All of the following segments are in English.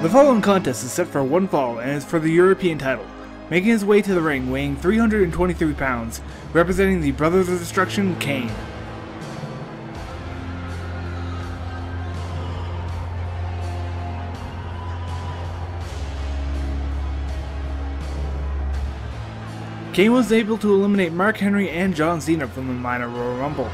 The following contest is set for one fall and is for the European title. Making his way to the ring, weighing 323 pounds, representing the Brothers of Destruction, Kane. Kane was able to eliminate Mark Henry and John Cena from the minor Royal Rumble.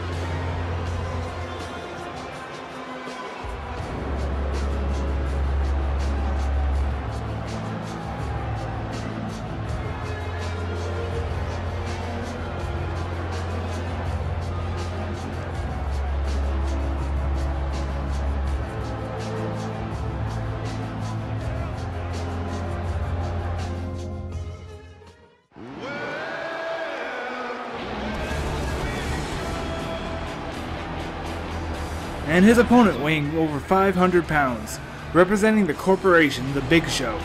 And his opponent weighing over 500 pounds, representing the corporation, The Big Show.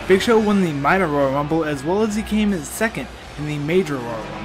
Big Show won the minor Royal Rumble as well as he came in second in the major Royal Rumble.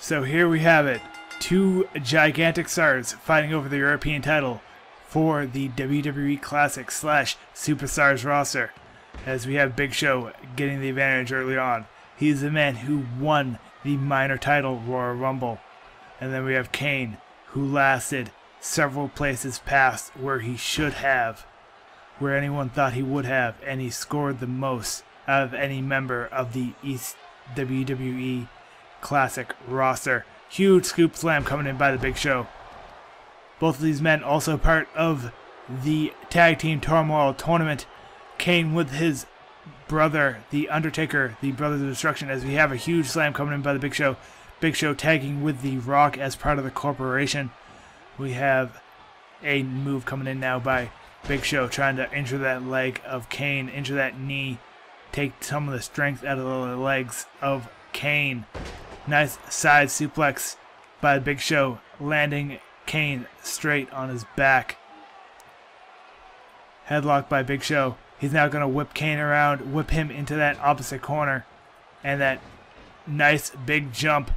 So here we have it, two gigantic stars fighting over the European title for the WWE Classic / Superstars roster, as we have Big Show getting the advantage early on. He's the man who won the minor title Royal Rumble. And then we have Kane, who lasted several places past where he should have, where anyone thought he would have, and he scored the most out of any member of the WWE Classic roster. Huge scoop slam coming in by the Big Show. Both of these men also part of the Tag Team Turmoil tournament. Kane with his brother, The Undertaker, the Brothers of Destruction, as we have a huge slam coming in by the Big Show. Big Show tagging with The Rock as part of the corporation. We have a move coming in now by Big Show, trying to injure that leg of Kane, injure that knee, take some of the strength out of the legs of Kane. Nice side suplex by the Big Show, landing Kane straight on his back. Headlock by Big Show. He's now going to whip Kane around, whip him into that opposite corner. And that nice big jump,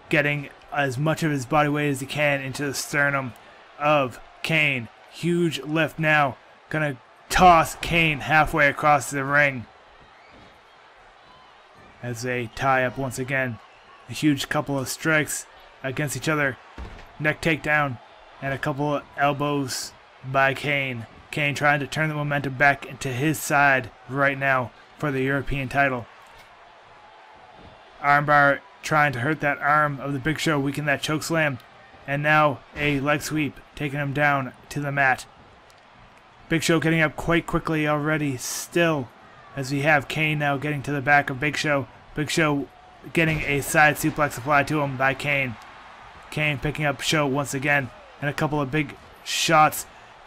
getting as much of his body weight as he can into the sternum of Kane. Huge lift now. Going to toss Kane halfway across the ring. As they tie up once again. A huge couple of strikes against each other. Neck takedown and a couple of elbows by Kane. Kane trying to turn the momentum back into his side right now for the European title. Armbar trying to hurt that arm of the Big Show, weaken that choke slam. And now a leg sweep taking him down to the mat. Big Show getting up quite quickly already still, as we have Kane now getting to the back of Big Show. Big Show getting a side suplex applied to him by Kane. Kane picking up Show once again, and a couple of big shots.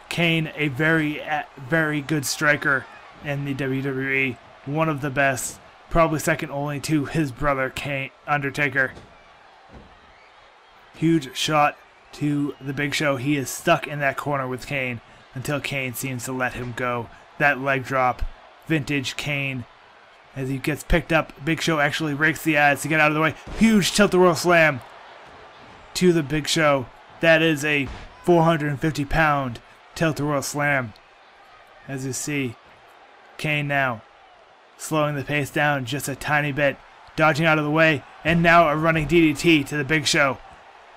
Kane, a very good striker in the WWE, one of the best, probably second only to his brother Kane, Undertaker. Huge shot to the Big Show. He is stuck in that corner with Kane until Kane seems to let him go. That leg drop, vintage Kane. As he gets picked up, Big Show actually rakes the odds to get out of the way. Huge tilt-a-whirl slam to the Big Show. that is a 450-pound tilt-a-whirl slam. As you see, Kane now slowing the pace down just a tiny bit, dodging out of the way, and now a running DDT to the Big Show.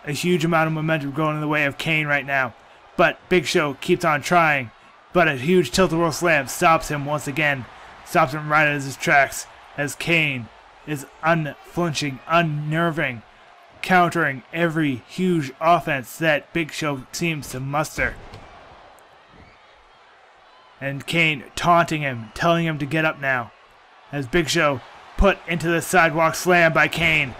A huge amount of momentum going in the way of Kane right now, but Big Show keeps on trying, but a huge tilt-a-whirl slam stops him once again, stops him right at his tracks, as Kane is unflinching, unnerving, countering every huge offense that Big Show seems to muster. And Kane taunting him, telling him to get up now, as Big Show put into the sidewalk slam by Kane.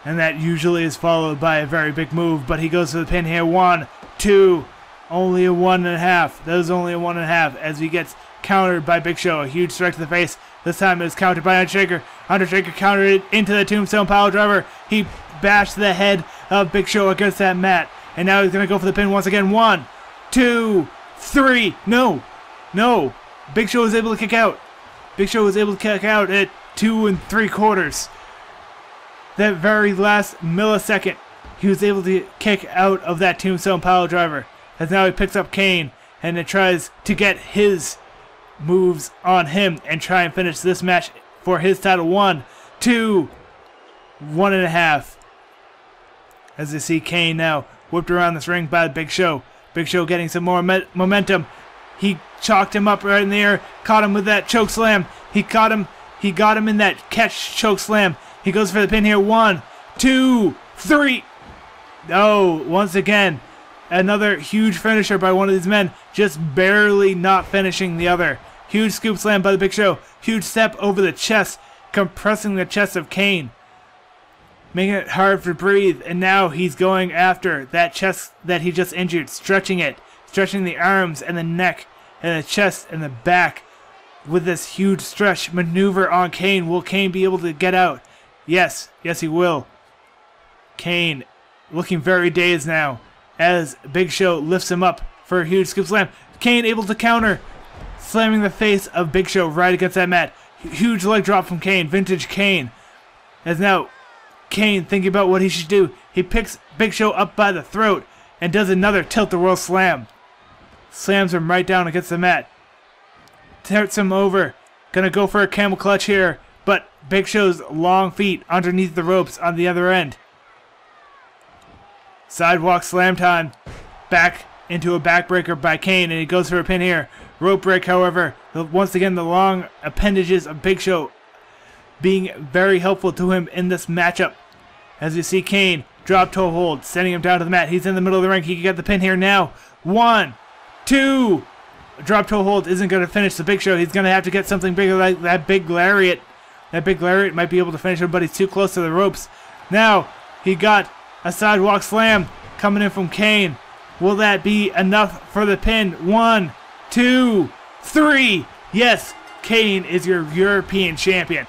And that usually is followed by a very big move, but he goes for the pin here. 1, 2, only a 1.5. That is only a 1.5 as he gets countered by Big Show. A huge strike to the face. This time it is countered by Undertaker. Undertaker countered it into the Tombstone Piledriver. He bashed the head of Big Show against that mat. And now he's going to go for the pin once again. 1, 2, 3. No. Big Show was able to kick out. Big Show was able to kick out at 2 3/4. That very last millisecond, he was able to kick out of that Tombstone Piledriver. As now he picks up Kane and it tries to get his moves on him and try and finish this match for his title. 1, 2, 1.5. As you see Kane now whipped around this ring by Big Show. Big Show getting some more momentum. He chalked him up right in the air, caught him with that choke slam. He got him in that catch choke slam. He goes for the pin here. 1, 2, 3. Oh, once again, another huge finisher by one of these men, just barely not finishing the other. Huge scoop slam by the Big Show. Huge step over the chest, compressing the chest of Kane, making it hard to breathe. And now he's going after that chest that he just injured, stretching it, stretching the arms and the neck and the chest and the back with this huge stretch maneuver on Kane. Will Kane be able to get out? Yes he will. Kane looking very dazed now as Big Show lifts him up for a huge scoop slam. Kane able to counter, slamming the face of Big Show right against that mat. Huge leg drop from Kane, vintage Kane. As now Kane thinking about what he should do. He picks Big Show up by the throat and does another tilt-a-whirl slam. Slams him right down against the mat. Tilts him over. Gonna go for a camel clutch here, but Big Show's long feet underneath the ropes on the other end. Sidewalk slam time. Back into a backbreaker by Kane, and he goes for a pin here. Rope break, however. Once again, the long appendages of Big Show being very helpful to him in this matchup. As you see Kane drop toe hold, sending him down to the mat. He's in the middle of the ring. He can get the pin here now. 1, 2. Drop toe hold isn't going to finish the Big Show. He's going to have to get something bigger like that big lariat. That big lariat might be able to finish him, but he's too close to the ropes. Now he got a sidewalk slam coming in from Kane. Will that be enough for the pin? 1, 2, 3. Yes, Kane is your European champion.